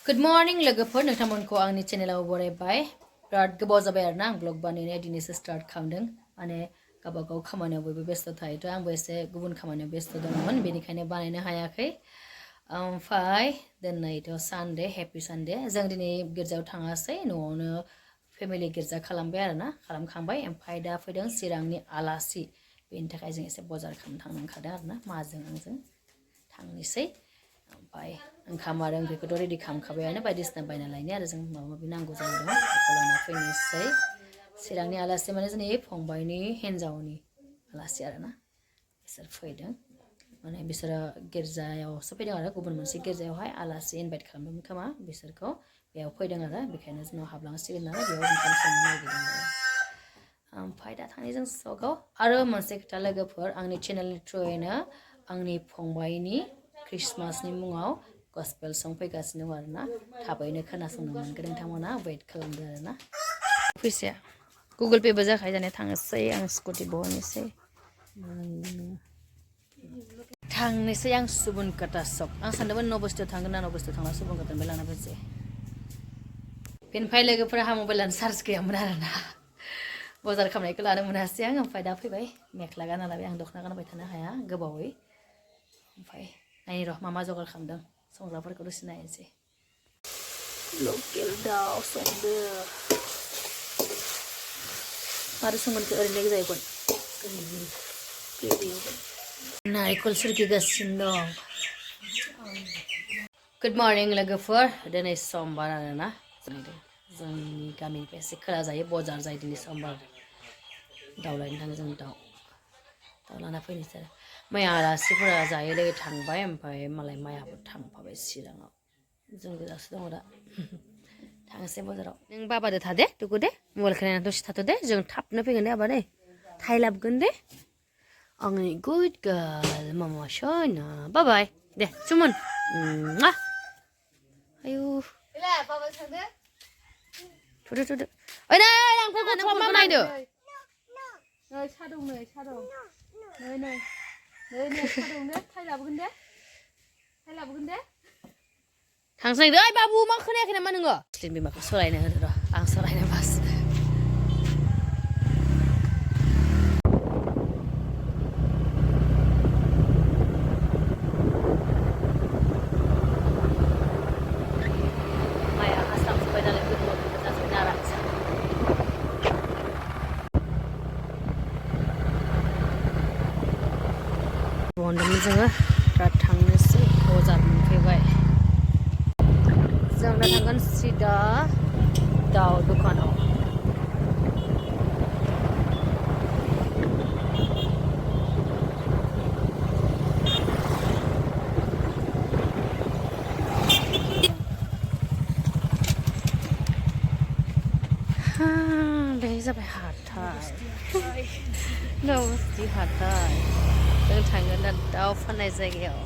Good morning लोगोफोर नोंथांमोनखौ आंनि चेनेलाव बरायबाय बिराद गोबाव जाबाय आरोना आं ब्लग बानायनाया दिनैसो स्टार्ट खालामदों माने गावबागाव खामानियाव बयबो बेस्थ' थायोथ' आंबो एसे गुबुन खामानियाव बेस्थ' दंमोन बेनिखायनो बानायनो हायाखै ओमफ्राय दिनैथ' सानडे हेपि सानडे जों दिनै गिर्जायाव थाङासै न'आवनो फेमिलि गिर्जा खालामबाय आरोना खालामखांबाय ओमफ्राय दा फैदों चिरांनि आलासि बेनि थाखाय जों एसे बाजार खालामनो थांनो ओंखारदों आरोना माजों आंजों थांनोसै ओमफ्राय ओंखाम आरो ओंख्रिखौथ' रेडि खालामखाबायानो बायदिसिना बायना लायनो आरो जों माबा माबि नांगौ जादों बेखौ लाना फैनोसै चिरांनि आलासि माने जोंनि फंबायनि हिन्जावनि आलासि आरोना बिसोर फैदों माने बिसोरो गिर्जायावसो फैदों आरो गुबुन मोनसे गिर्जायावहाय आलासि इनभाइट खालामदोंमोन खोमा बिसोरखौ बेयाव फैदों आरो बेखायनो जोंनाव हाबलांसिगोन नालाय बेयाव ओंखाम संनो नागिरदों आरो ओमफ्राय दा थांनि जों सकाव आरो मोनसे खोथा लोगोफोर आंनि चेनेलनि थ्रुयैनो आंनि फंबायनि क्रिसमासनि मुङाव गस्पेल सं फैगासिनो दं आरोना थाबैनो खोनासंनो मोनगोन नोंथांमोना वेट खालामदो आरोना फैसाया गुगोल पेबो जाखायो जानाया थांनोसै आं स्कुटि बहननोसै थांनोसै आं सुबुनकाटा सक आं सानदोंमोन 9 बस्थायाव थांगोन ना 9 बस्थायाव थांना सुबुनकाटानिफ्राय लाना फैनोसै बेनिफ्राय लोगोफोरा आंहा मबाइलानो चार्ज गैयामोन आरोना बाजार खालामनायखौ लानो मोनासै आं ओमफ्राय दा फैबाय मेख्ला गानना लाबाय आं दख'ना गानबाय थानो हाया गोबावै ओमफ्राय नायनि र' मा जगार खालामदों संग्राफोरखौ दसे नायनोसै लकेल दाउ संदो आरो संगोनखौ ओरैनो जाहैगोन नारिखल सोरगिगासिनो दं गुड मर्निं लोगोफोर दिनै समबार आरोना जोंनि गामिनिफ्राय एसे खोला जायो बजार जायो दिनै समबार दाउ लायनो थाङो जों दाउ लाना फैनोसै आरो मैया आलासिफोरा जायै लोङै थांबाय ओमफ्राय मालाय मायाबो थांफाबाय चिराङाव जों गोजासो दङ दा थांनोसै बाजाराव नों बाबादो थादे दुगु दे मबाइलखौ नायना दसे थाथ' दे जों थाबनो फैगोन दे आबा दे थाइ लाबोगोन दे आंनि गुड गार्ल मामा सना बाय बाय दे सुमन आयु बाबा थांदो थुदो ओइ नै आंखौ गथ'आ मा नायदो नै सा दं नै सा दं नै सा दं दे थाइ लाबोगोन दे थांसै दे बाबु मा खोनायाखै नामा नोङो स्लिम बिमाखौ सरायनो होदो र' आं सरायनो बासो माया हास्लाबजोब्बाय नालाय गोदोआव जाजोब्बाय नाराजों बन्दोंमोन जोङो दा थांनोसै बाजार मोनफैबाय जों दा थांगोन सिदा दाउ दखानाव बेहाय जाबाय हाथाय न'बस्थि हाथाय जों थांगोन दा दाउ फाननाय जायगायाव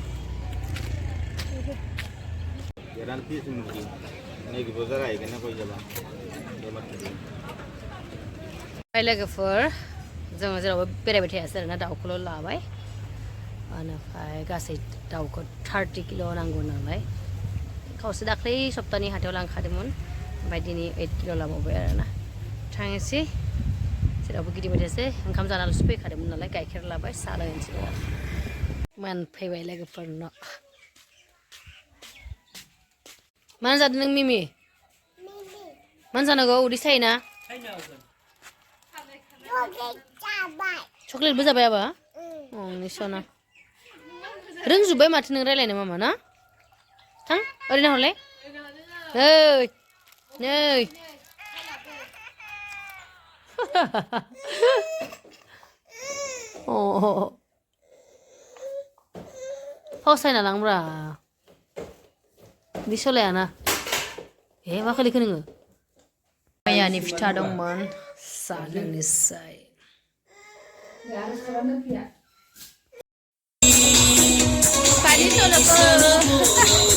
लोगोफोर जोङो जेरावबो बेरायबाय थायासै आरोना दाउखौल' लाबाय बेनिफ्राय गासै दाउखौ 30 किल' नांगौ नालाय खावसे दाख्लै सप्तानि हाथायाव लांखादोंमोन ओमफ्राय दिनै 8 किल' लाबावबाय आरोना थांनोसै जेरावबो गिदिंबाय थायासै ओंखाम जानानैसो फैखादोंमोन नालाय गाइखेर लाबाय साहा लोंनोसै मोनफैबाय लोगोफोरनो मानो जादों नों मिमि मानो जानांगौ उदै सायोना चक्लेटबो जाबाय आबा नोंनि सना रोंजोब्बाय माथो नों रायलायनो मामा ना थां ओरैनो हरलाय नै फावसायना लांब्रा बिदि सलायाना मा खालिखो नोङो मैयानि फिथा दंमोन सा लोंनोसै Pani solo